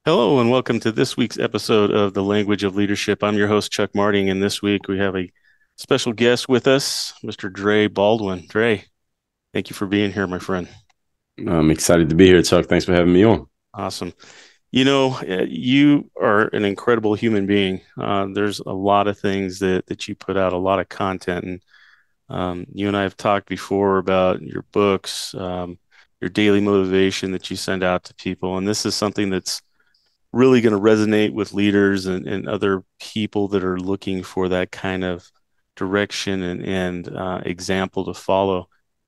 Hello and welcome to this week's episode of The Language of Leadership. I'm your host, Chuck Marting, and this week we have a special guest with us, Mr. Dre Baldwin. Dre, thank you for being here, my friend. I'm excited to be here, Chuck. Thanks for having me on. Awesome. You are an incredible human being. There's a lot of things that you put out, a lot of content, and you and I have talked before about your books, your daily motivation that you send out to people, and this is something that's really going to resonate with leaders and other people that are looking for that kind of direction and example to follow.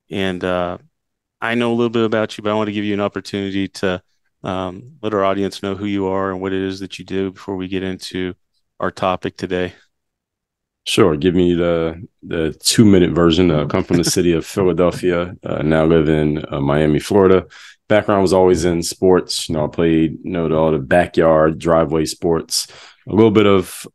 And I know a little bit about you, but I want to give you an opportunity to let our audience know who you are and what it is that you do before we get into our topic today. Sure. Give me the 2-minute version. Come from the city of Philadelphia. Now live in Miami, Florida. Background was always in sports. I played all the backyard driveway sports. A little bit of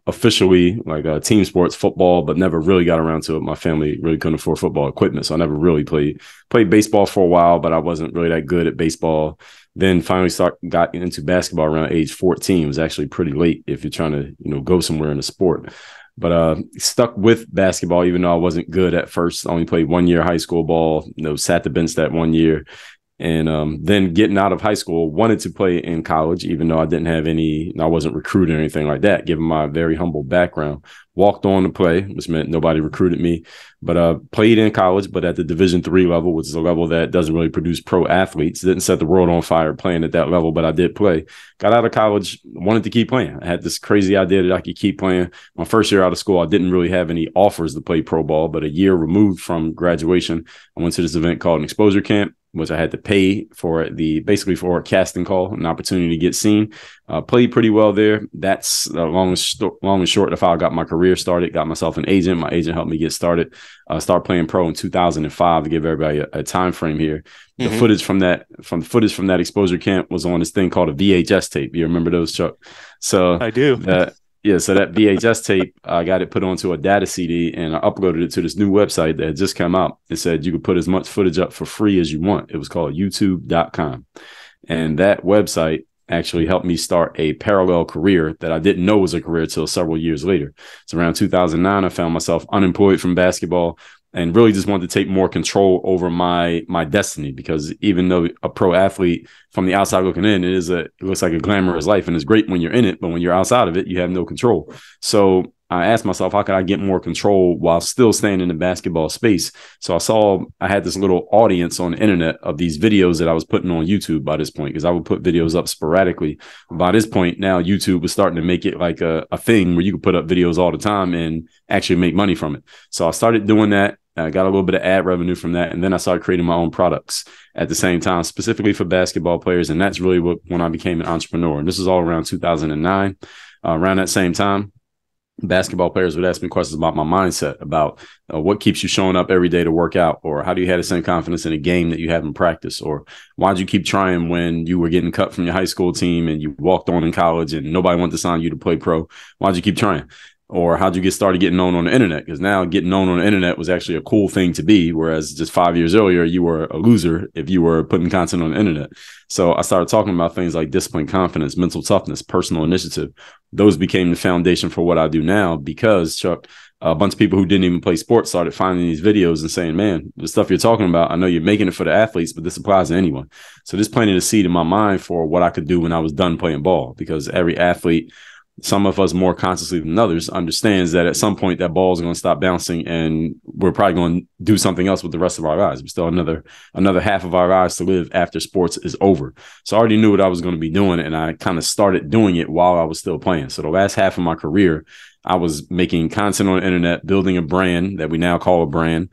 officially like team sports, football, but never really got around to it. My family really couldn't afford football equipment, so I never really played baseball for a while, but I wasn't really that good at baseball. Then finally got into basketball around age 14. It was actually pretty late if you're trying to go somewhere in a sport. But stuck with basketball, even though I wasn't good at first. I only played 1 year high school ball, sat the bench that 1 year. And then getting out of high school, wanted to play in college, even though I wasn't recruited or anything like that, given my very humble background. Walked on to play, which meant nobody recruited me, but played in college, but at the Division III level, which is a level that doesn't really produce pro athletes. Didn't set the world on fire playing at that level, but I did play. Got out of college, wanted to keep playing. I had this crazy idea that I could keep playing. My first year out of school, I didn't really have any offers to play pro ball, but a year removed from graduation, I went to this event called an exposure camp, which I had to pay for basically for a casting call, an opportunity to get seen. Played pretty well there. That's long and short of how I got my career started. Got myself an agent. My agent helped me get started. Start playing pro in 2005 to give everybody a time frame here. The Mm-hmm. footage from that exposure camp was on this thing called a VHS tape. You remember those, Chuck? So I do. that Yeah, so that VHS tape, I got it put onto a data CD and I uploaded it to this new website that had just come out. It said you could put as much footage up for free as you want. It was called youtube.com. And that website actually helped me start a parallel career that I didn't know was a career till several years later. So around 2009, I found myself unemployed from basketball and really just wanted to take more control over my destiny, because even though a pro athlete from the outside looking in, it looks like a glamorous life and it's great when you're in it, but when you're outside of it, you have no control. So I asked myself, how could I get more control while still staying in the basketball space? So I had this little audience on the internet of these videos that I was putting on YouTube by this point, because I would put videos up sporadically. By this point, now YouTube was starting to make it like a thing where you could put up videos all the time and actually make money from it. So I started doing that. I got a little bit of ad revenue from that. And then I started creating my own products at the same time, specifically for basketball players. And that's really when I became an entrepreneur. And this is all around 2009. Around that same time, basketball players would ask me questions about my mindset, about what keeps you showing up every day to work out, or how do you have the same confidence in a game that you have in practice, or why'd you keep trying when you were getting cut from your high school team and you walked on in college and nobody wanted to sign you to play pro? Why'd you keep trying? Or how'd you get started getting known on the internet? Because now getting known on the internet was actually a cool thing to be, whereas just 5 years earlier, you were a loser if you were putting content on the internet. So I started talking about things like discipline, confidence, mental toughness, personal initiative. Those became the foundation for what I do now, because, Chuck, a bunch of people who didn't even play sports started finding these videos and saying, man, the stuff you're talking about, I know you're making it for the athletes, but this applies to anyone. So this planted a seed in my mind for what I could do when I was done playing ball, because every athlete, some of us more consciously than others, understands that at some point that ball is going to stop bouncing and we're probably going to do something else with the rest of our lives. We still have another half of our lives to live after sports is over. So I already knew what I was going to be doing, and I kind of started doing it while I was still playing. So the last half of my career, I was making content on the internet, building a brand that we now call a brand.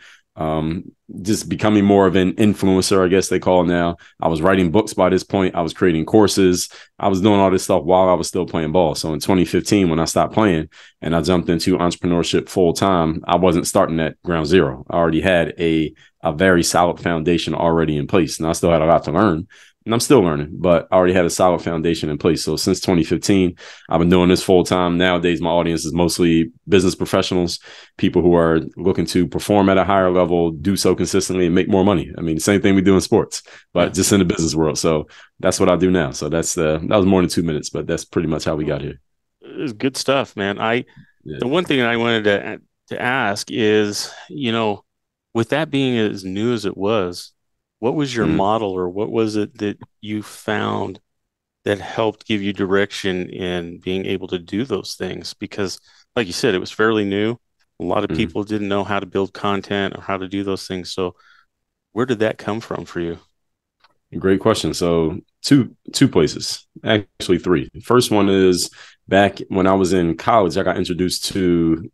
Just becoming more of an influencer, I guess they call it now. I was writing books by this point. I was creating courses. I was doing all this stuff while I was still playing ball. So in 2015, when I stopped playing and I jumped into entrepreneurship full time, I wasn't starting at ground zero. I already had a very solid foundation already in place, and I still had a lot to learn. and I'm still learning, but I already had a solid foundation in place. So since 2015, I've been doing this full time. Nowadays, my audience is mostly business professionals, people who are looking to perform at a higher level, do so consistently, and make more money. I mean, the same thing we do in sports, Yeah, but just in the business world. So that's what I do now. So that was more than 2 minutes, but that's pretty much how we got here. it's good stuff, man. Yeah. The one thing I wanted to ask is, with that being as new as it was, what was your Mhm. model, or what was it that you found that helped give you direction in being able to do those things? Because, like you said, it was fairly new. A lot of Mhm. people didn't know how to build content or how to do those things. So, where did that come from for you? Great question. So two places, actually three. The first one is back when I was in college, I got introduced to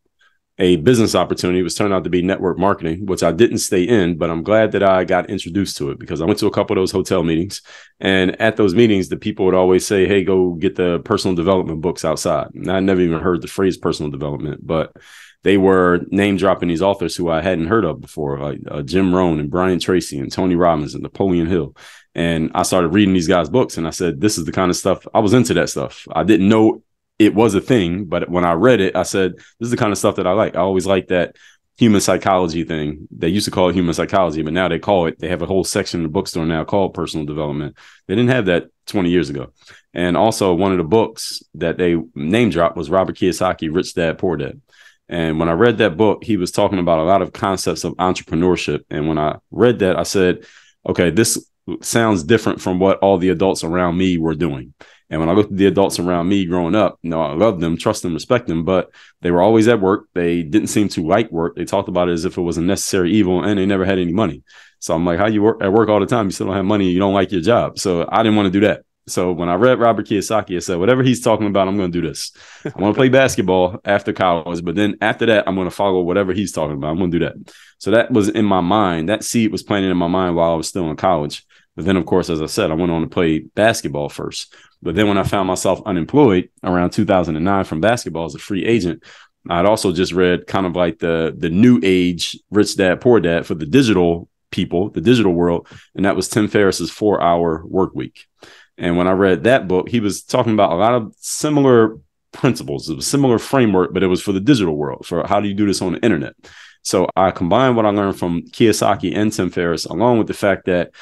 a business opportunity. It was turned out to be network marketing, which I didn't stay in, but I'm glad that I got introduced to it because I went to a couple of those hotel meetings. And at those meetings, the people would always say, hey, go get the personal development books outside. And I never even heard the phrase personal development, but they were name dropping these authors who I hadn't heard of before, like Jim Rohn and Brian Tracy and Tony Robbins and Napoleon Hill. And I started reading these guys' books and I said, this is the kind of stuff I was into that stuff. I didn't know it was a thing, but when I read it, I said, this is the kind of stuff that I like. I always liked that human psychology thing. They used to call it human psychology, but now they have a whole section in the bookstore now called personal development. They didn't have that 20 years ago. And also one of the books that they name dropped was Robert Kiyosaki, Rich Dad, Poor Dad. And when I read that book, he was talking about a lot of concepts of entrepreneurship. And when I read that, I said, okay, this sounds different from what all the adults around me were doing. And when I looked at the adults around me growing up, I loved them, trust them, respect them, but they were always at work. They didn't seem to like work. They talked about it as if it was a necessary evil, and they never had any money. So I'm like, how you work at work all the time? You still don't have money. You don't like your job. So I didn't want to do that. So when I read Robert Kiyosaki, I said, whatever he's talking about, I'm going to do this. I want to play basketball after college, but then after that, I'm going to follow whatever he's talking about. I'm going to do that. So that was in my mind. That seed was planted in my mind while I was still in college. But then, of course, as I said, I went on to play basketball first. But then when I found myself unemployed around 2009 from basketball as a free agent, I'd also just read kind of like the new age Rich Dad, Poor Dad for the digital people, the digital world. And that was Tim Ferriss's 4-Hour Work Week. And when I read that book, he was talking about a lot of similar principles. It was a similar framework, but it was for the digital world, for how do you do this on the internet. So I combined what I learned from Kiyosaki and Tim Ferriss, along with the fact that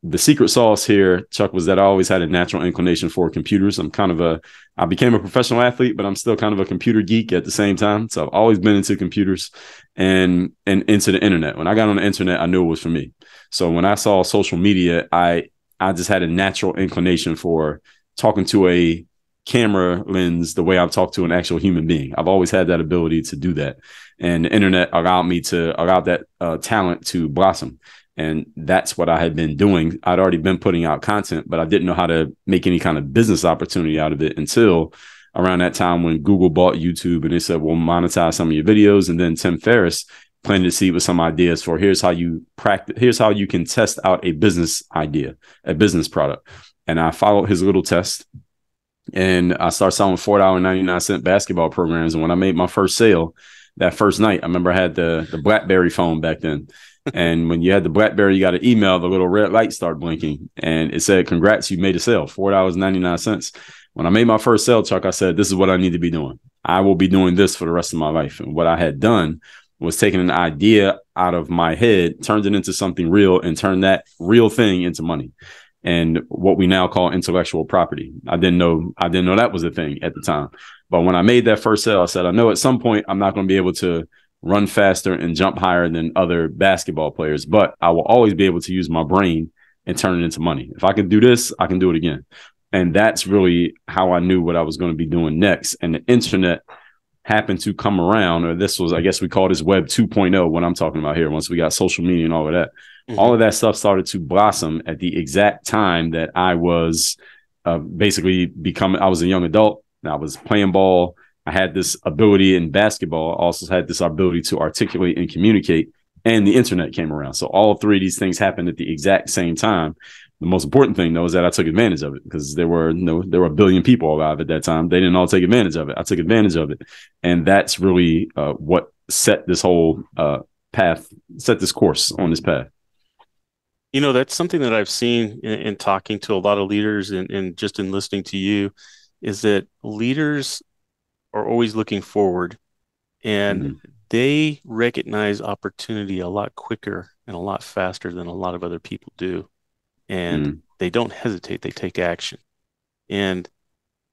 the secret sauce here, Chuck, was that I always had a natural inclination for computers. I became a professional athlete, but I'm still kind of a computer geek at the same time. So I've always been into computers and into the internet. When I got on the internet, I knew it was for me. So when I saw social media, I just had a natural inclination for talking to a camera lens the way I've talked to an actual human being. I've always had that ability to do that. And the internet allowed that talent to blossom. And that's what I had been doing. I'd already been putting out content, but I didn't know how to make any kind of business opportunity out of it until around that time when Google bought YouTube and they said, well, monetize some of your videos. And then Tim Ferriss planted the seed with some ideas for here's how you can test out a business idea, a business product. And I followed his little test and I started selling $4.99 basketball programs. And when I made my first sale that first night, I remember I had the BlackBerry phone back then. And when you had the BlackBerry, you got an email, the little red light started blinking and it said, congrats, you made a sale, $4.99. When I made my first sale, Chuck, I said, this is what I need to be doing. I will be doing this for the rest of my life. And what I had done was taking an idea out of my head, turned it into something real and turned that real thing into money. And what we now call intellectual property. I didn't know that was a thing at the time. But when I made that first sale, I said, I know at some point I'm not going to be able to run faster and jump higher than other basketball players, but I will always be able to use my brain and turn it into money. If I can do this, I can do it again. And that's really how I knew what I was going to be doing next. And the internet happened to come around, or this was, I guess we call this Web 2.0, what I'm talking about here, once we got social media and all of that. Mm-hmm. All of that stuff started to blossom at the exact time that I was I was a young adult. I was playing ball. I had this ability in basketball. I also had this ability to articulate and communicate, and the internet came around. So all three of these things happened at the exact same time. The most important thing, though, is that I took advantage of it because there were a billion people alive at that time. They didn't all take advantage of it. I took advantage of it. And that's really what set this whole set this course on this path. That's something that I've seen in talking to a lot of leaders and just in listening to you is that leaders are always looking forward and Mm-hmm. they recognize opportunity a lot quicker and a lot faster than a lot of other people do. And Mm-hmm. they don't hesitate, they take action. And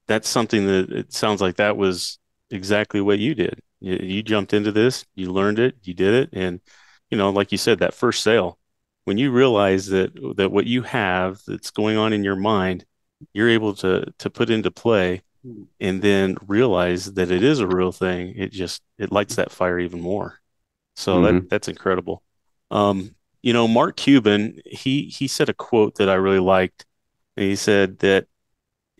that's something that it sounds like that was exactly what you did. You jumped into this, you learned it, you did it, and like you said, that first sale, when you realize that what you have that's going on in your mind, you're able to put into play, and then realize that it is a real thing. It lights that fire even more. So Mm-hmm. that's incredible. Mark Cuban, he said a quote that I really liked, and he said that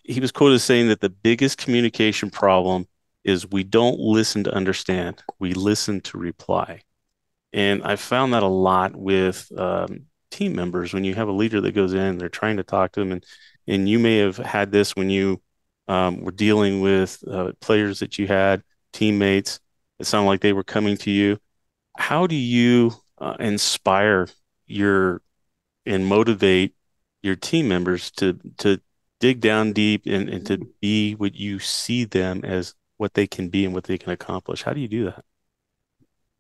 he was quoted as saying that the biggest communication problem is we don't listen to understand, we listen to reply. And I found that a lot with team members when you have a leader that goes in, they're trying to talk to them, and you may have had this when you were dealing with players that you had, teammates. It sounded like they were coming to you. How do you inspire your and motivate your team members to dig down deep and to be what you see them as what they can be and what they can accomplish? How do you do that?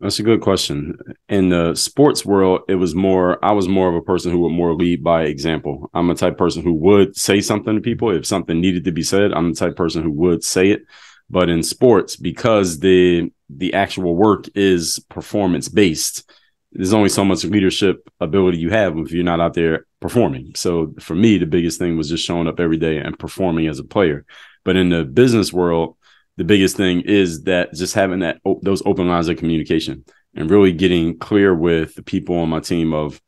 That's a good question. In the sports world, I was more of a person who would more lead by example. I'm a type of person who would say something to people. If something needed to be said, I'm the type of person who would say it. But in sports, because the actual work is performance based, there's only so much leadership ability you have if you're not out there performing. So for me, the biggest thing was just showing up every day and performing as a player. But in the business world, the biggest thing is that just having those open lines of communication and really getting clear with the people on my team of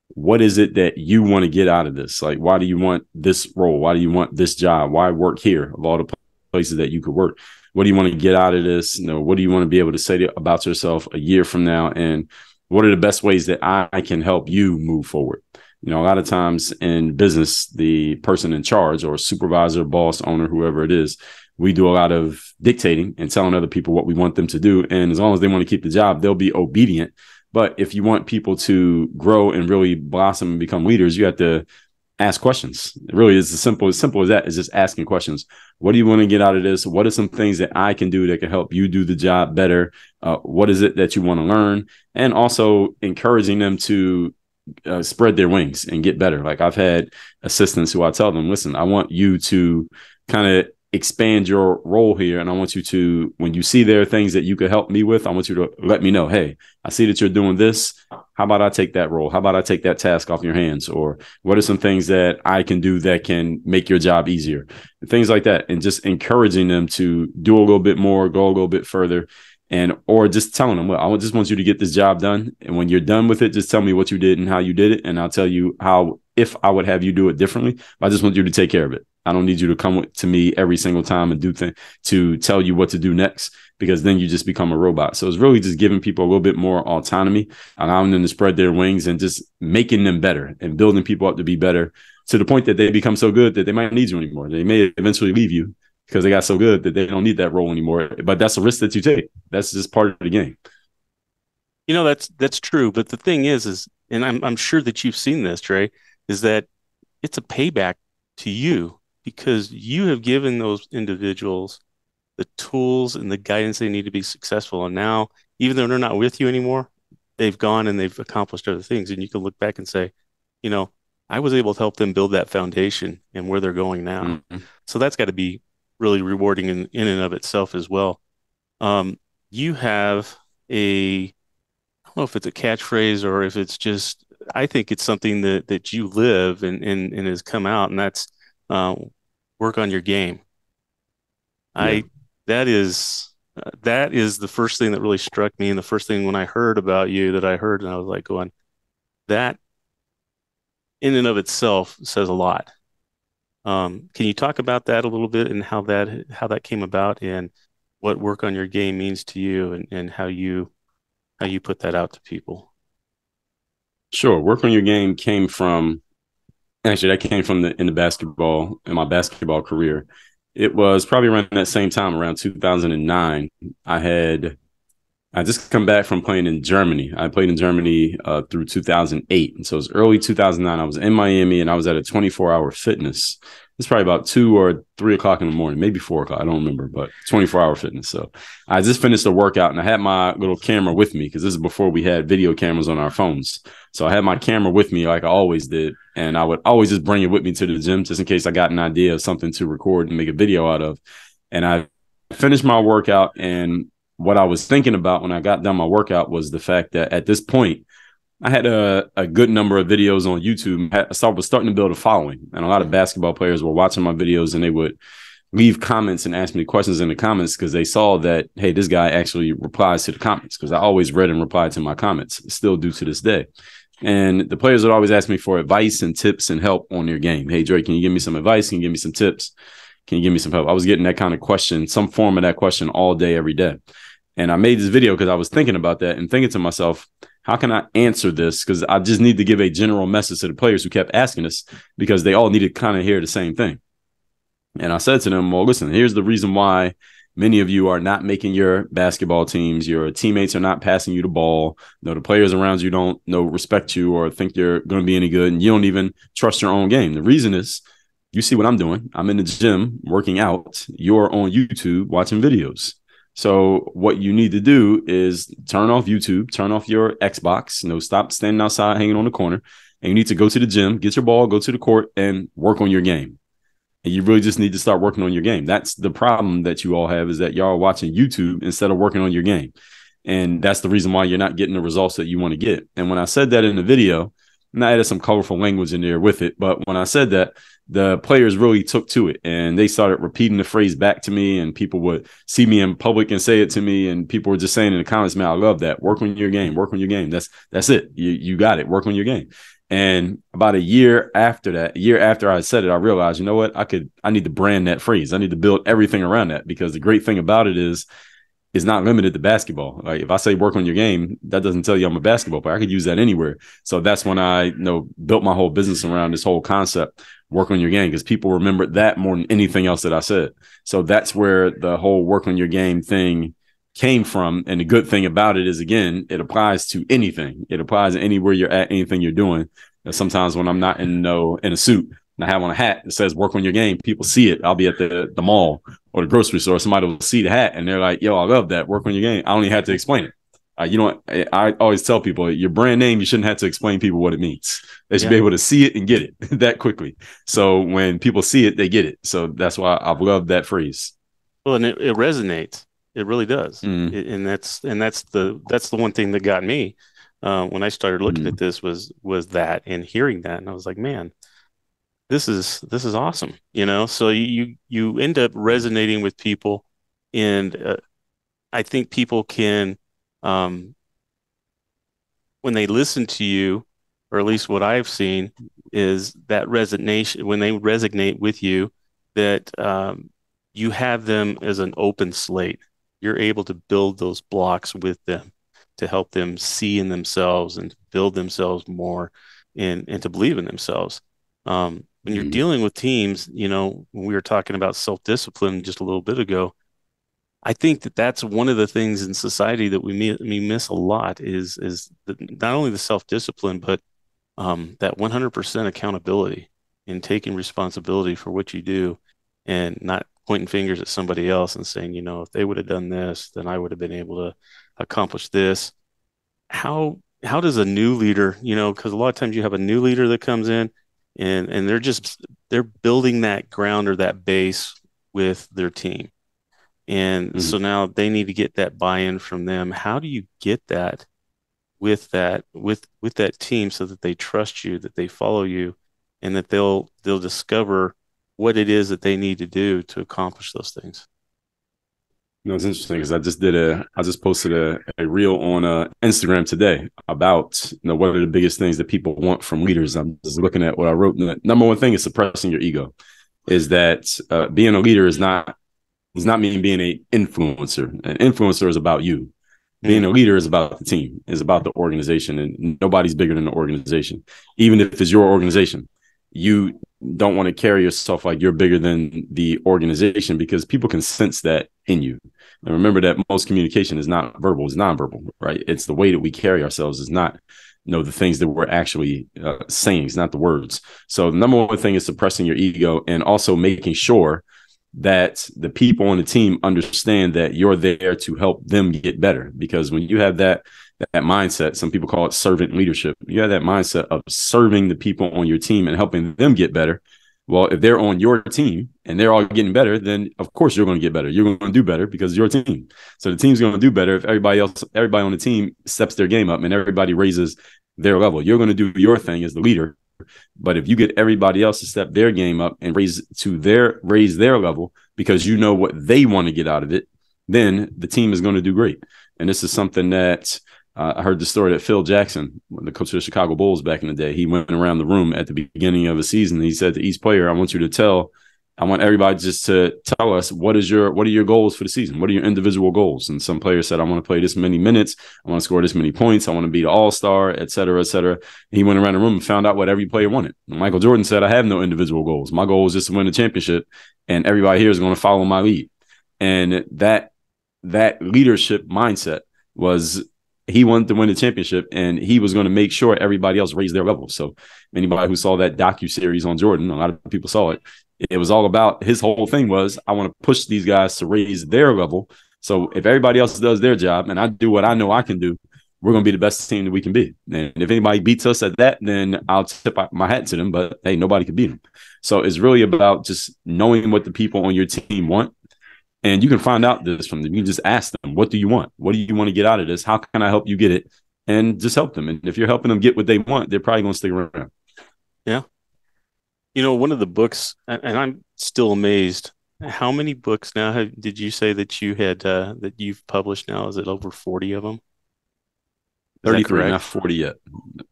what is it that you want to get out of this? Like, why do you want this role? Why do you want this job? Why work here of all the places that you could work? What do you want to get out of this? What do you want to be able to say about yourself a year from now? And what are the best ways that I can help you move forward? A lot of times in business, the person in charge or supervisor, boss, owner, whoever it is, we do a lot of dictating and telling other people what we want them to do. And as long as they want to keep the job, they'll be obedient. But if you want people to grow and really blossom and become leaders, you have to ask questions. It really is as simple as that, is just asking questions. What do you want to get out of this? What are some things that I can do that can help you do the job better? What is it that you want to learn? And also encouraging them to spread their wings and get better. Like I've had assistants who I tell them, listen, I want you to kind of expand your role here. And I want you to, when you see there are things that you could help me with, I want you to let me know, hey, I see that you're doing this. How about I take that role? How about I take that task off your hands? Or what are some things that I can do that can make your job easier? And things like that. And just encouraging them to do a little bit more, go a little bit further. And or just telling them, well, I just want you to get this job done. And when you're done with it, just tell me what you did and how you did it. And I'll tell you how, if I would have you do it differently. I just want you to take care of it. I don't need you to come to me every single time and do things to tell you what to do next, because then you just become a robot. So it's really just giving people a little bit more autonomy, allowing them to spread their wings and just making them better and building people up to be better to the point that they become so good that they might not need you anymore. They may eventually leave you because they got so good that they don't need that role anymore. But that's a risk that you take. That's just part of the game. That's true. But the thing is, and I'm sure that you've seen this, Trey, is that it's a payback to you because you have given those individuals the tools and the guidance they need to be successful. And now, even though they're not with you anymore, they've gone and they've accomplished other things. And you can look back and say, you know, I was able to help them build that foundation and where they're going now. Mm-hmm. So that's got to be really rewarding in and of itself as well. You have I don't know if it's a catchphrase or if it's just, I think it's something that you live and has come out, and that's uh, work on your game. Yeah. I that is the first thing that really struck me, and the first thing when I heard about you that I heard, and I was like going, that in and of itself says a lot. Can you talk about that a little bit and how that came about and what work on your game means to you and how you put that out to people? Sure. Work on your game came from actually that came from in my basketball career. It was probably around that same time, around 2009. I had I just come back from playing in Germany. I played in Germany through 2008. And so it was early 2009. I was in Miami and I was at a 24-hour fitness. It's probably about 2 or 3 o'clock in the morning, maybe 4 o'clock. I don't remember, but 24-hour fitness. So I just finished the workout and I had my little camera with me because this is before we had video cameras on our phones. So I had my camera with me like I always did. And I would always just bring it with me to the gym just in case I got an idea of something to record and make a video out of. And I finished my workout, and what I was thinking about when I got done my workout was the fact that at this point, I had a good number of videos on YouTube. I was starting to build a following, and a lot of basketball players were watching my videos, and they would leave comments and ask me questions in the comments because they saw that, hey, this guy actually replies to the comments, because I always read and replied to my comments, still do to this day. And the players would always ask me for advice and tips and help on your game. Hey, Dre, can you give me some advice? Can you give me some tips? Can you give me some help? I was getting that kind of question, some form of that question all day, every day. And I made this video because I was thinking about that and thinking to myself, how can I answer this? Because I just need to give a general message to the players who kept asking us, because they all needed to kind of hear the same thing. And I said to them, well, listen, here's the reason why many of you are not making your basketball teams. Your teammates are not passing you the ball. The players around you don't respect you or think you're going to be any good. And you don't even trust your own game. The reason is, you see what I'm doing. I'm in the gym working out. You're on YouTube watching videos. So what you need to do is turn off YouTube, turn off your Xbox, stop standing outside hanging on the corner, and you need to go to the gym, get your ball, go to the court, and work on your game. And you really just need to start working on your game. That's the problem that you all have, is that y'all are watching YouTube instead of working on your game. And that's the reason why you're not getting the results that you want to get. And when I said that in the video, and I added some colorful language in there with it, but when I said that, the players really took to it, and they started repeating the phrase back to me, and people would see me in public and say it to me, and people were just saying in the comments, man, I love that. Work on your game. Work on your game. That's it. You got it. Work on your game. And about a year after I said it, I realized, you know what? I need to brand that phrase. I need to build everything around that, because the great thing about it is, it's not limited to basketball. Like, if I say work on your game, that doesn't tell you I'm a basketball player. I could use that anywhere. So that's when I built my whole business around this whole concept, work on your game, because people remember that more than anything else that I said. So that's where the whole work on your game thing came from. And the good thing about it is, again, it applies to anything. It applies to anywhere you're at, anything you're doing. And sometimes when I'm not in a suit and I have on a hat that says work on your game, people see it. I'll be at the mall or the grocery store. Somebody will see the hat and they're like, yo, I love that. Work on your game. I only had to explain it. I always tell people, your brand name, you shouldn't have to explain to people what it means. They should be able to see it and get it that quickly. So when people see it, they get it. So that's why I've loved that phrase. Well, and it resonates. It really does. And that's the one thing that got me when I started looking at this was that, and hearing that, and I was like, man, this is awesome. So you end up resonating with people, and I think people can, when they listen to you, or at least what I've seen is that resonation, when they resonate with you, that you have them as an open slate. You're able to build those blocks with them to help them see in themselves and build themselves more, and to believe in themselves. When you're dealing with teams, when we were talking about self-discipline just a little bit ago, I think that's one of the things in society that we miss a lot is not only the self-discipline, but that 100% accountability and taking responsibility for what you do, and not pointing fingers at somebody else and saying, if they would have done this, then I would have been able to accomplish this. How does a new leader, because a lot of times you have a new leader that comes in, and they're building that ground or that base with their team. And so now they need to get that buy-in from them. How do you get that with that team, so that they trust you, that they follow you, and that they'll discover what it is that they need to do to accomplish those things? It's interesting because I just posted a reel on Instagram today about what are the biggest things that people want from leaders. I'm just looking at what I wrote. And the number one thing is suppressing your ego. Is that being a leader is not mean being an influencer. An influencer is about you. Being a leader is about the team, is about the organization, and nobody's bigger than the organization. Even if it's your organization, you don't want to carry yourself like you're bigger than the organization, because people can sense that in you. And remember that most communication is not verbal, it's nonverbal, right? It's the way that we carry ourselves, is not the things that we're actually saying. It's not the words. So the number one thing is suppressing your ego, and also making sure that the people on the team understand that you're there to help them get better. Because when you have that mindset, some people call it servant leadership. You have that mindset of serving the people on your team and helping them get better. Well, if they're on your team and they're all getting better, then of course you're going to get better. You're going to do better because it's your team. So the team's going to do better if everybody on the team steps their game up and everybody raises their level. You're going to do your thing as the leader. But if you get everybody else to step their game up and raise their level because you know what they want to get out of it, then the team is going to do great. And this is something that I heard the story that Phil Jackson, the coach of the Chicago Bulls back in the day, he went around the room at the beginning of a season. And he said to each player, I want everybody just to tell us, what are your goals for the season? What are your individual goals? And some players said, I want to play this many minutes. I want to score this many points. I want to be the all-star, et cetera, et cetera. And he went around the room and found out what every player wanted. And Michael Jordan said, I have no individual goals. My goal is just to win the championship, and everybody here is going to follow my lead. And that leadership mindset was, he wanted to win the championship, and he was going to make sure everybody else raised their level. So anybody who saw that docuseries on Jordan, a lot of people saw it. It was all about, his whole thing was, I want to push these guys to raise their level. So if everybody else does their job and I do what I know I can do, we're going to be the best team that we can be. And if anybody beats us at that, then I'll tip my hat to them. But hey, nobody can beat them. So it's really about just knowing what the people on your team want. And you can find out this from them. You can just ask them, what do you want? What do you want to get out of this? How can I help you get it? And just help them. And if you're helping them get what they want, they're probably going to stick around. Yeah. One of the books, and I'm still amazed, how many books now did you say that you had, that you've published now? Is it over 40 of them? Is 33, not 40 yet.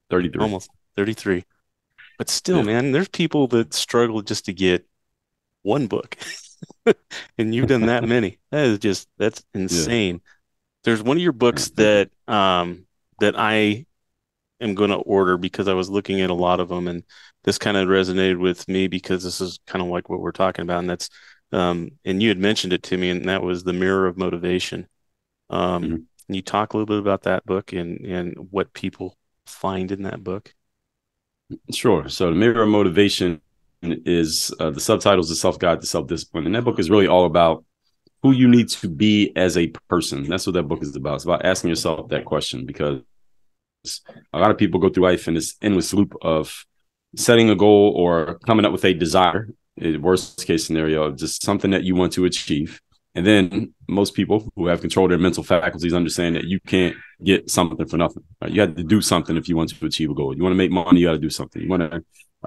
33. Almost 33. But still, Yeah. man, there's people that struggle just to get one book. And you've done that many. That's insane. Yeah. There's one of your books that I am going to order because I was looking at a lot of them, and this kind of resonated with me because this is kind of like what we're talking about. And that's, and you had mentioned it to me, and that was The Mirror of Motivation. Can you talk a little bit about that book and what people find in that book? Sure. So The Mirror of Motivation is, the subtitle is The Self-Guide to Self-Discipline. And that book is really all about who you need to be as a person. That's what that book is about. It's about asking yourself that question, because a lot of people go through life in this endless loop of setting a goal or coming up with a desire, worst case scenario, just something that you want to achieve. And then most people who have control of their mental faculties understand that you can't get something for nothing. Right? You have to do something if you want to achieve a goal. You want to make money, you got to do something. You want to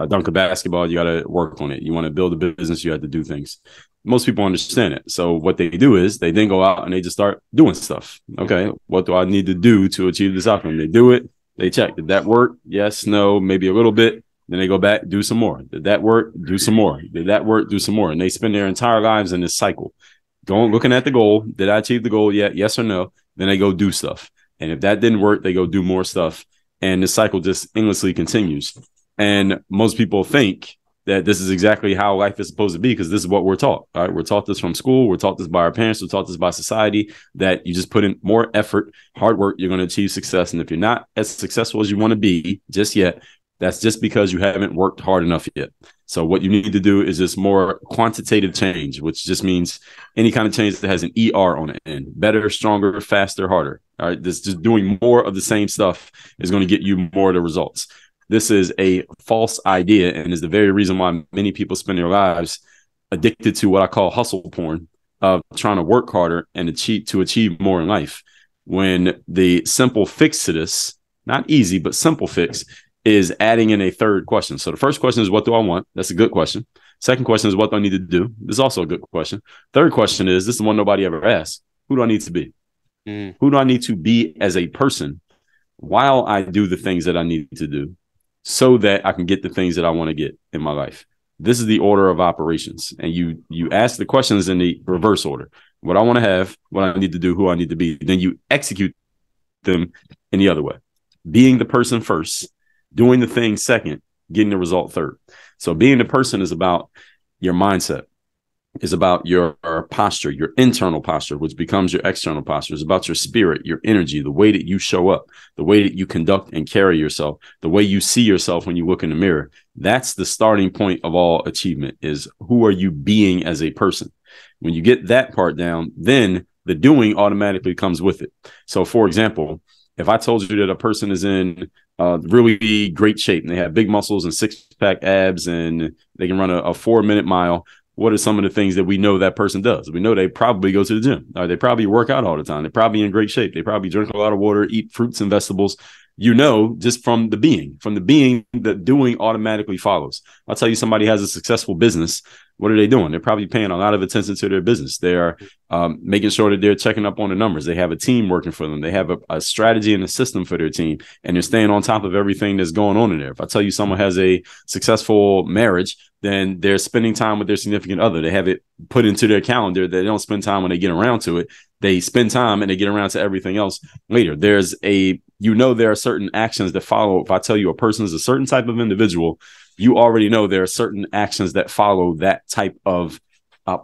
dunk a basketball, you got to work on it. You want to build a business, you have to do things. Most people understand it. So what they do is they then go out and they just start doing stuff. Okay, what do I need to do to achieve this outcome? They do it. They check. Did that work? Yes, no, maybe a little bit. Then they go back, do some more. Did that work? Do some more. Did that work? Do some more. And they spend their entire lives in this cycle. Looking at the goal. Did I achieve the goal yet? Yes or no? Then they go do stuff. And if that didn't work, they go do more stuff. And the cycle just endlessly continues. And most people think that this is exactly how life is supposed to be, because this is what we're taught. All right, we're taught this from school. We're taught this by our parents. We're taught this by society, that you just put in more effort, hard work, you're going to achieve success. And if you're not as successful as you want to be just yet, that's just because you haven't worked hard enough yet. So what you need to do is just more quantitative change, which just means any kind of change that has an ER on it, and better, stronger, faster, harder. All right, this just doing more of the same stuff is going to get you more of the results. This is a false idea, and is the very reason why many people spend their lives addicted to what I call hustle porn, of trying to work harder and achieve more in life. When the simple fix to this, not easy, but simple fix, is adding in a third question. So the first question is, what do I want? That's a good question. Second question is, what do I need to do? This is also a good question. Third question is, this is the one nobody ever asks. Who do I need to be? Who do I need to be as a person while I do the things that I need to do, so that I can get the things that I want to get in my life? This is the order of operations. And you ask the questions in the reverse order. What I want to have, what I need to do, who I need to be. Then you execute them in the other way. Being the person first, doing the thing second, getting the result third. So being the person is about your mindset. is about your posture, your internal posture, which becomes your external posture. It's about your spirit, your energy, the way that you show up, the way that you conduct and carry yourself, the way you see yourself when you look in the mirror. That's the starting point of all achievement, is who are you being as a person? When you get that part down, then the doing automatically comes with it. So, for example, if I told you that a person is in really great shape and they have big muscles and six-pack abs and they can run a 4-minute mile, what are some of the things that we know that person does? We know they probably go to the gym, or they probably work out all the time. They're probably in great shape. They probably drink a lot of water, eat fruits and vegetables. You know, just from the being, the doing automatically follows. I'll tell you, somebody has a successful business. What are they doing? They're probably paying a lot of attention to their business. They are making sure that they're checking up on the numbers. They have a team working for them. They have a strategy and a system for their team, and they're staying on top of everything that's going on in there. If I tell you someone has a successful marriage, then they're spending time with their significant other. They have it put into their calendar. They don't spend time when they get around to it. They spend time and they get around to everything else later. There are certain actions that follow. If I tell you a person is a certain type of individual, you already know there are certain actions that follow that type of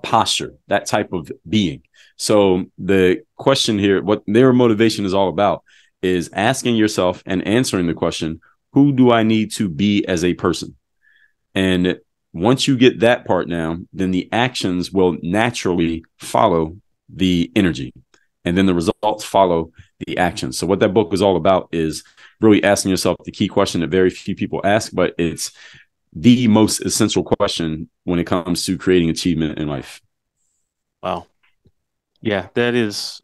posture, that type of being. So the question here, what their motivation is all about, is asking yourself and answering the question, who do I need to be as a person? And once you get that part down, then the actions will naturally follow the energy, and then the results follow the actions. So what that book is all about is really asking yourself the key question that very few people ask, but it's the most essential question when it comes to creating achievement in life. Wow. Yeah, that is,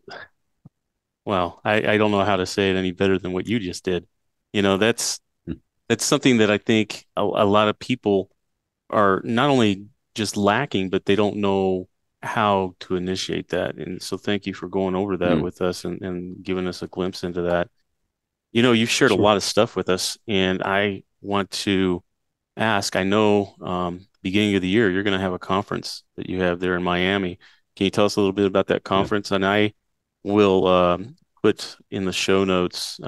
well, I don't know how to say it any better than what you just did. You know, that's something that I think a lot of people are not only just lacking, but they don't know how to initiate that. And so thank you for going over that with us and giving us a glimpse into that. You know, you've shared a Sure. lot of stuff with us, and I want to ask, I know beginning of the year, you're going to have a conference that you have there in Miami. Can you tell us a little bit about that Yeah. conference? And I will put in the show notes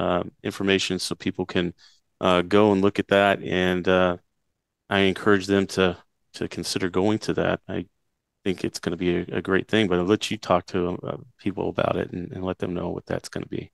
information so people can go and look at that. And I encourage them to consider going to that. I think it's going to be a great thing, but I'll let you talk to people about it and let them know what that's going to be.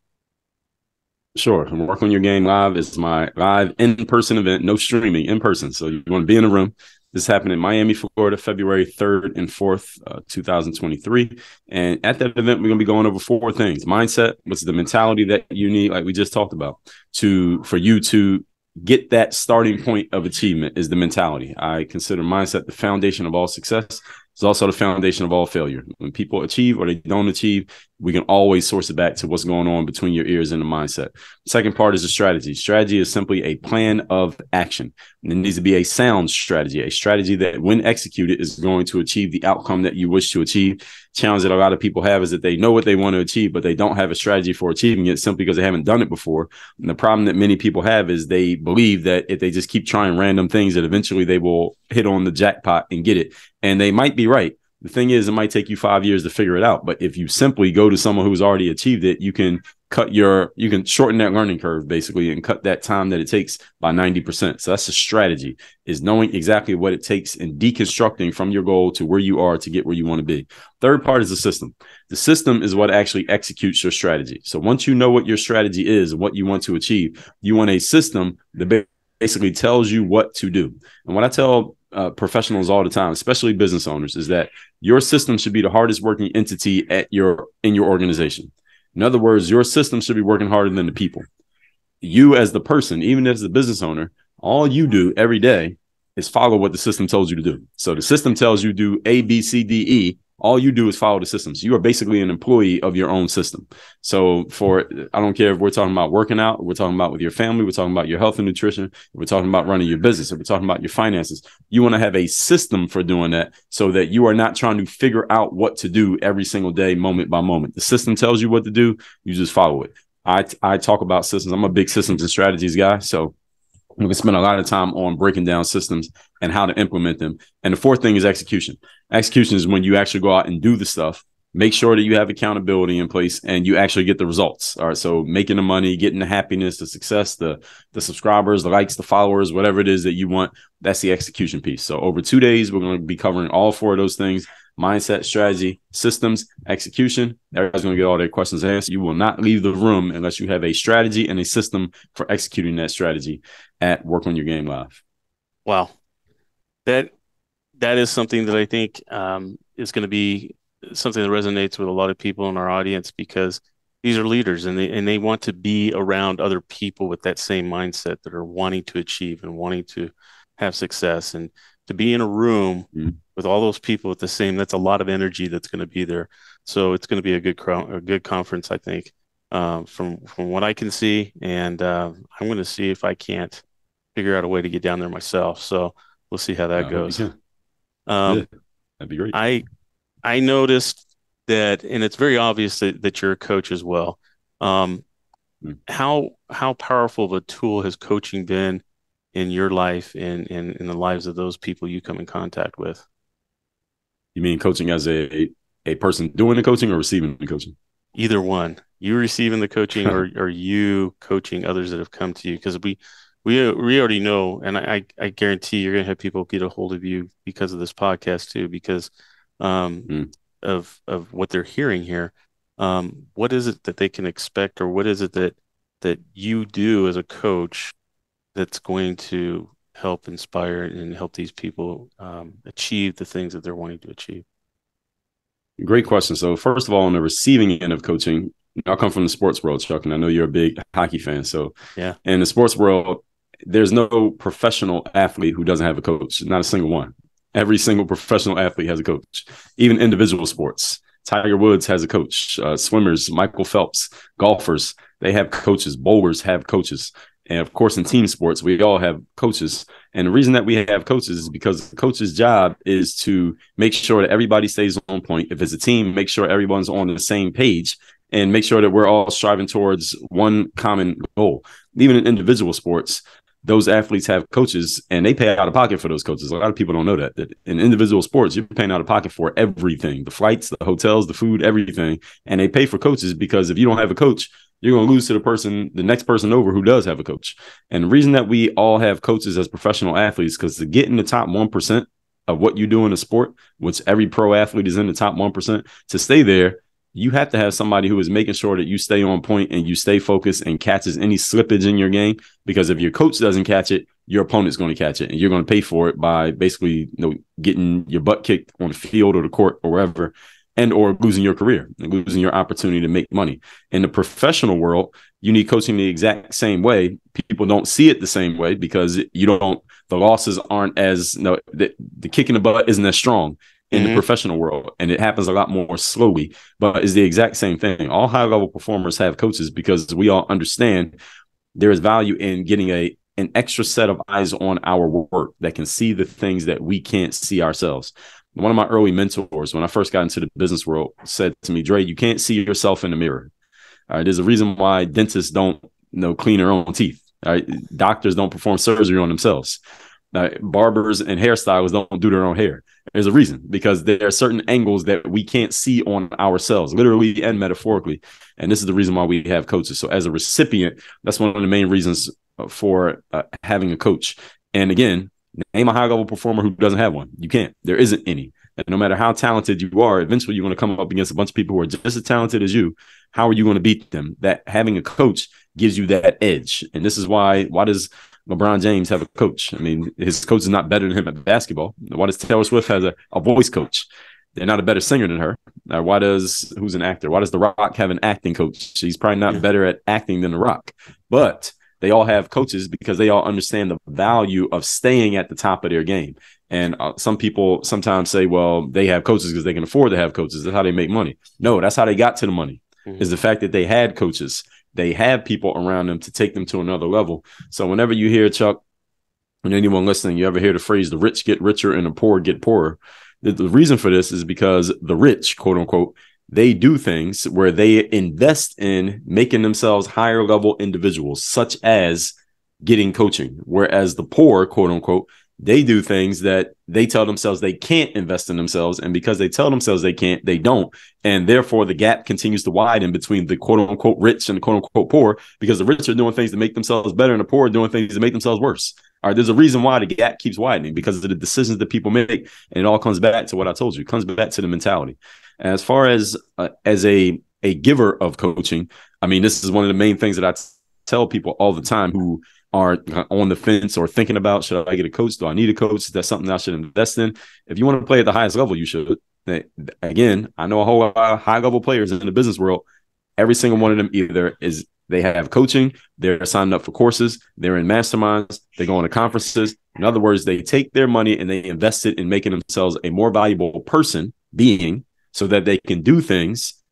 Sure. I'm Work on Your Game Live is my live in-person event, no streaming, in person. So you want to be in a room. This happened in Miami, Florida, February 3rd and 4th, 2023. And at that event, we're going to be going over 4 things. Mindset, which is the mentality that you need, like we just talked about, for you to get that starting point of achievement, is the mentality. I consider mindset the foundation of all success. It's also the foundation of all failure. When people achieve or they don't achieve, we can always source it back to what's going on between your ears and the mindset. Second part is the strategy. Strategy is simply a plan of action. And it needs to be a sound strategy, a strategy that when executed is going to achieve the outcome that you wish to achieve. Challenge that a lot of people have is that they know what they want to achieve, but they don't have a strategy for achieving it simply because they haven't done it before. And the problem that many people have is they believe that if they just keep trying random things, that eventually they will hit on the jackpot and get it. And they might be right. The thing is, it might take you 5 years to figure it out. But if you simply go to someone who's already achieved it, you can shorten that learning curve basically and cut that time that it takes by 90%. So that's the strategy, is knowing exactly what it takes and deconstructing from your goal to where you are to get where you want to be. Third part is the system. The system is what actually executes your strategy. So once you know what your strategy is and what you want to achieve, you want a system that basically tells you what to do. And what I tell professionals all the time, especially business owners, is that your system should be the hardest working entity in your organization. In other words, your system should be working harder than the people. You as the person, even as the business owner, all you do every day is follow what the system tells you to do. So the system tells you do A, B, C, D, E. All you do is follow the system. So you are basically an employee of your own system. So I don't care if we're talking about working out, we're talking about with your family, we're talking about your health and nutrition, we're talking about running your business, or we're talking about your finances. You want to have a system for doing that so that you are not trying to figure out what to do every single day, moment by moment. The system tells you what to do. You just follow it. I talk about systems. I'm a big systems and strategies guy. So we can spend a lot of time on breaking down systems and how to implement them. And the fourth thing is execution. Execution is when you actually go out and do the stuff, make sure that you have accountability in place and you actually get the results. All right. So making the money, getting the happiness, the success, the subscribers, the likes, the followers, whatever it is that you want, that's the execution piece. So over 2 days, we're going to be covering all 4 of those things. mindset, strategy, systems, execution. Everybody's going to get all their questions answered. You will not leave the room unless you have a strategy and a system for executing that strategy at Work on Your Game Live. Wow. That that is something that I think is going to be something that resonates with a lot of people in our audience because these are leaders and they want to be around other people with that same mindset that are wanting to achieve and wanting to have success and to be in a room with all those people with the same. That's a lot of energy that's going to be there. So it's going to be a good conference, I think, from what I can see. And I'm going to see if I can't figure out a way to get down there myself. So we'll see how that I hope you goes. can. Um, Yeah, that'd be great. I noticed that, and it's very obvious that you're a coach as well. Um, Mm. how powerful of a tool has coaching been in your life and in the lives of those people you come in contact with? You mean coaching as a person doing the coaching or receiving the coaching? Either one, you receiving the coaching or you coaching others that have come to you, because we already know, and I guarantee you're going to have people get a hold of you because of this podcast too, because um, Mm. of what they're hearing here. What is it that they can expect, or what is it that you do as a coach that's going to help inspire and help these people achieve the things that they're wanting to achieve? Great question. So first of all, on the receiving end of coaching, I come from the sports world, Chuck, and I know you're a big hockey fan. So Yeah. in the sports world, there's no professional athlete who doesn't have a coach, not a single one. Every single professional athlete has a coach, even individual sports. Tiger Woods has a coach, swimmers, Michael Phelps, golfers, they have coaches, bowlers have coaches. And of course, in team sports, we all have coaches. And the reason that we have coaches is because the coach's job is to make sure that everybody stays on point. If it's a team, make sure everyone's on the same page and make sure that we're all striving towards one common goal. Even in individual sports, those athletes have coaches and they pay out of pocket for those coaches. A lot of people don't know that in individual sports, you're paying out of pocket for everything, the flights, the hotels, the food, everything. And they pay for coaches because if you don't have a coach, you're going to lose to the next person over who does have a coach. And the reason that we all have coaches as professional athletes, because to get in the top 1% of what you do in a sport, which every pro athlete is in the top 1%, to stay there, you have to have somebody who is making sure that you stay on point and you stay focused and catches any slippage in your game. Because if your coach doesn't catch it, your opponent's going to catch it and you're going to pay for it by basically getting your butt kicked on the field or the court or wherever, and or losing your career and losing your opportunity to make money. In the professional world, you need coaching the exact same way. People don't see it the same way because the losses aren't as, the kick in the butt isn't as strong in the professional world, and it happens a lot more slowly, but it's the exact same thing. All high-level performers have coaches because we all understand there is value in getting an extra set of eyes on our work that can see the things that we can't see ourselves. One of my early mentors, when I first got into the business world, said to me, Dre, you can't see yourself in the mirror. All right, there's a reason why dentists don't clean their own teeth. All right, doctors don't perform surgery on themselves. Barbers and hairstylists don't do their own hair. There's a reason, because there are certain angles that we can't see on ourselves, literally and metaphorically. And this is the reason why we have coaches. So as a recipient, that's one of the main reasons for having a coach. And again, name a high-level performer who doesn't have one. You can't. There isn't any. And no matter how talented you are, eventually you're going to come up against a bunch of people who are just as talented as you. How are you going to beat them? That having a coach gives you that edge. And this is why does LeBron James have a coach? I mean, his coach is not better than him at basketball. Why does Taylor Swift have a voice coach? They're not a better singer than her. Who's an actor? Why does The Rock have an acting coach? He's probably not better at acting than The Rock. But they all have coaches because they all understand the value of staying at the top of their game. And some people sometimes say, well, they have coaches because they can afford to have coaches. That's how they make money. No, that's how they got to the money, is the fact that they had coaches. They have people around them to take them to another level. So whenever you hear, Chuck, and anyone listening, you ever hear the phrase, the rich get richer and the poor get poorer. The reason for this is because the rich, quote unquote, they do things where they invest in making themselves higher level individuals, such as getting coaching. Whereas the poor, quote unquote, They do things that they tell themselves they can't invest in themselves. And because they tell themselves they can't, they don't. And therefore, the gap continues to widen between the quote unquote rich and the quote unquote poor, because the rich are doing things to make themselves better and the poor are doing things to make themselves worse. All right, there's a reason why the gap keeps widening, because of the decisions that people make. And it all comes back to what I told you. It comes back to the mentality. And as far as a giver of coaching, I mean, this is one of the main things that I tell people all the time who are on the fence or thinking about, should I get a coach? Do I need a coach? Is that something I should invest in? If you want to play at the highest level, you should. Again, I know a whole lot of high level players in the business world. Every single one of them either is they have coaching, they're signing up for courses, they're in masterminds, they go on to conferences. In other words, they take their money and they invest it in making themselves a more valuable being, so that they can do things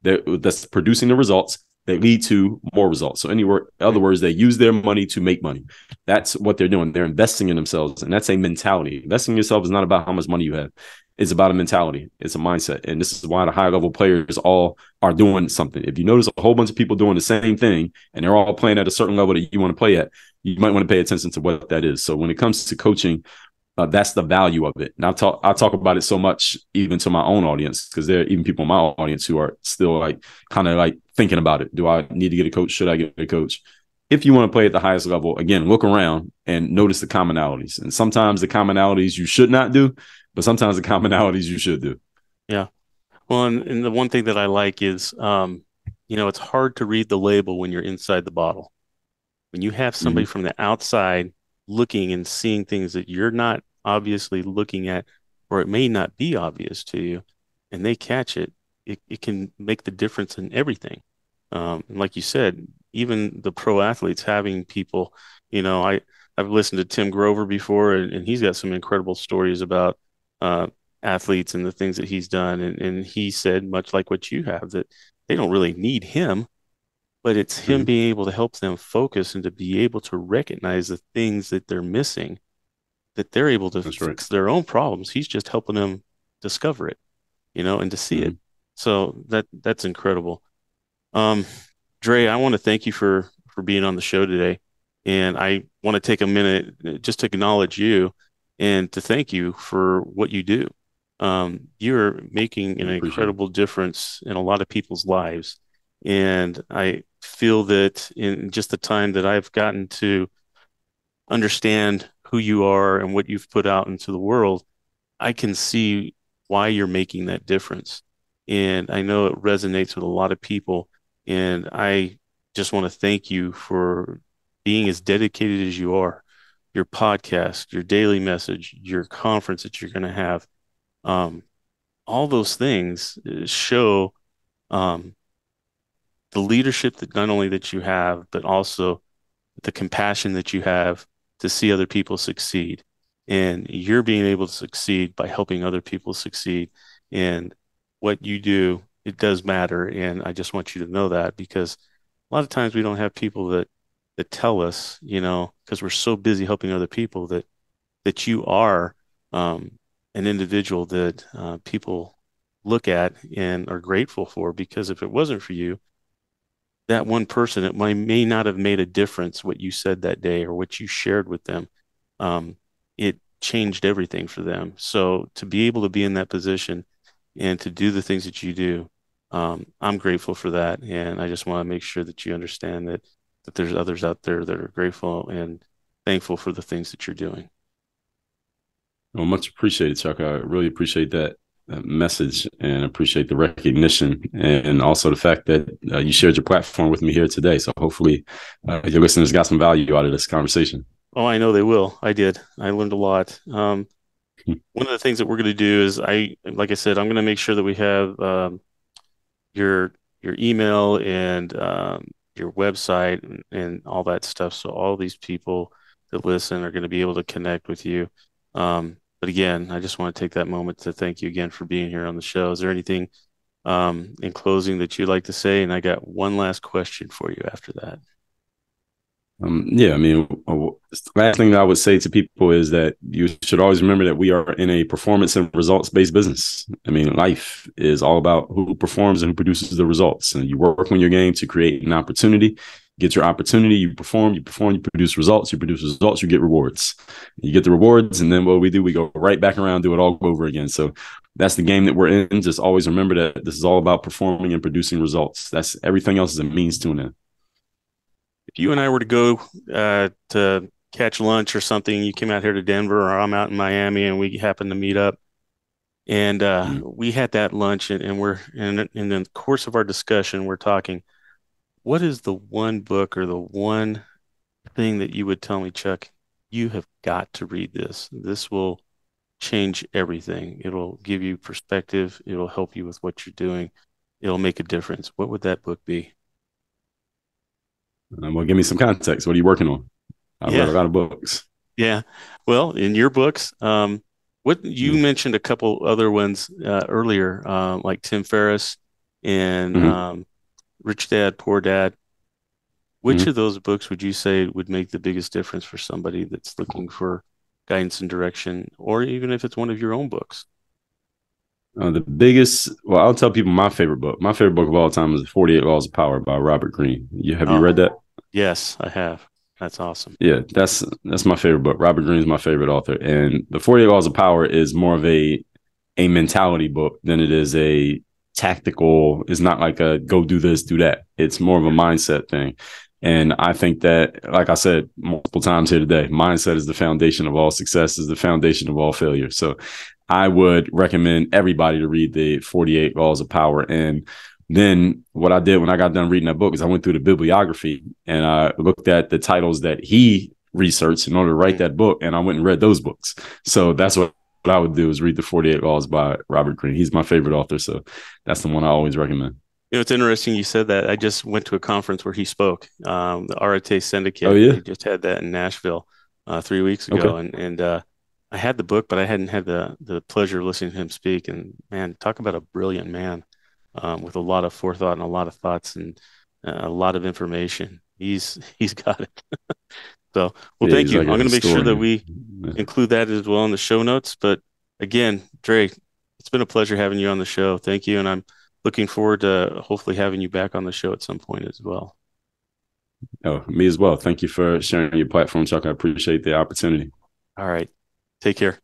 that's producing the results that lead to more results. So in other words, they use their money to make money. That's what they're doing. They're investing in themselves. And that's a mentality. Investing in yourself is not about how much money you have. It's about a mentality. It's a mindset. And this is why the high level players all are doing something. If you notice a whole bunch of people doing the same thing and they're all playing at a certain level that you want to play at, you might want to pay attention to what that is. So when it comes to coaching, that's the value of it. And I talk about it so much, even to my own audience, because there are even people in my audience who are still kind of thinking about it. Do I need to get a coach? Should I get a coach? If you want to play at the highest level, again, look around and notice the commonalities. And sometimes the commonalities you should not do, but sometimes the commonalities you should do. Yeah. Well, and the one thing that I like is, it's hard to read the label when you're inside the bottle. When you have somebody from the outside looking and seeing things that you're not obviously looking at, or it may not be obvious to you, and they catch it, it can make the difference in everything. And like you said, even the pro athletes, having people, I've listened to Tim Grover before, and he's got some incredible stories about athletes and the things that he's done. And he said, much like what you have, that they don't really need him, but it's him being able to help them focus and to be able to recognize the things that they're missing, that they're able to fix their own problems. He's just helping them discover it, and to see it. So that's incredible. Dre, I want to thank you for being on the show today. And I want to take a minute just to acknowledge you and to thank you for what you do. You're making an incredible difference in a lot of people's lives. And I feel that in just the time that I've gotten to understand who you are and what you've put out into the world, I can see why you're making that difference. And I know it resonates with a lot of people. And I just want to thank you for being as dedicated as you are. Your podcast, your daily message, your conference that you're going to have, all those things show the leadership that not only that you have, but also the compassion that you have to see other people succeed. And you're being able to succeed by helping other people succeed. And what you do, it does matter. And I just want you to know that, because a lot of times we don't have people that tell us, because we're so busy helping other people, that you are an individual that people look at and are grateful for. Because if it wasn't for you, that one person, it may not have made a difference what you said that day or what you shared with them. It changed everything for them. So to be able to be in that position and to do the things that you do, I'm grateful for that. And I just want to make sure that you understand that there's others out there that are grateful and thankful for the things that you're doing. Well, much appreciated, Chuck. I really appreciate that message and appreciate the recognition, and also the fact that you shared your platform with me here today. So hopefully your listeners got some value out of this conversation. Oh, I know they will. I did. I learned a lot. One of the things that we're going to do is like I said, I'm going to make sure that we have your email and your website and all that stuff. So all these people that listen are going to be able to connect with you. But again, I just want to take that moment to thank you again for being here on the show. Is there anything in closing that you'd like to say? And I got one last question for you after that. Yeah, I mean, the last thing that I would say to people is that you should always remember that we are in a performance and results-based business. I mean, life is all about who performs and who produces the results. And you work on your game to create an opportunity. get your opportunity, you perform, you produce results, you get rewards. You get the rewards, and then what we do, we go right back around, do it all over again. So that's the game that we're in. Just always remember that this is all about performing and producing results. That's everything else is a means to an end. If you and I were to go to catch lunch or something, you came out here to Denver, or I'm out in Miami, and we happen to meet up, and Mm. we had that lunch, and we're in the course of our discussion, we're talking. What is the one book or the one thing that you would tell me, Chuck? You have got to read this. This will change everything. It'll give you perspective. It'll help you with what you're doing. It'll make a difference. What would that book be? Well, give me some context. What are you working on? I've read Yeah, a lot of books. yeah. Well, in your books, what you Mm-hmm. mentioned a couple other ones earlier, like Tim Ferriss and Mm-hmm. Rich Dad, Poor Dad. Which Mm-hmm. of those books would you say would make the biggest difference for somebody that's looking for guidance and direction, or even if it's one of your own books? The biggest, well, I'll tell people my favorite book. My favorite book of all time is The 48 Laws of Power by Robert Greene. Have you Oh, read that? yes, I have. That's awesome. Yeah, that's my favorite book. Robert Greene is my favorite author, and The 48 Laws of Power is more of a mentality book than it is a tactical. It's not like a go do this, do that. It's more of a mindset thing. And I think that, like I said multiple times here today, mindset is the foundation of all success, is the foundation of all failure. So I would recommend everybody to read the 48 Laws of Power. And then what I did when I got done reading that book is I went through the bibliography and I looked at the titles that he researched in order to write Mm. that book. And I went and read those books. So that's what I would do is read the 48 Laws by Robert Greene. He's my favorite author. So that's the one I always recommend. It's interesting you said that. I just went to a conference where he spoke, the Arate Oh, Syndicate. yeah. They just had that in Nashville 3 weeks Okay. ago, and I had the book, but I hadn't had the pleasure of listening to him speak. And man, talk about a brilliant man with a lot of forethought and a lot of thoughts and a lot of information. He's got it. So, well, Yeah. thank He's you. I'm like a going to make sure that historian. we include that as well in the show notes. But again, Dre, it's been a pleasure having you on the show. Thank you. And I'm looking forward to hopefully having you back on the show at some point as well. Oh, me as well. Thank you for sharing your platform, Chuck. I appreciate the opportunity. All right. Take care.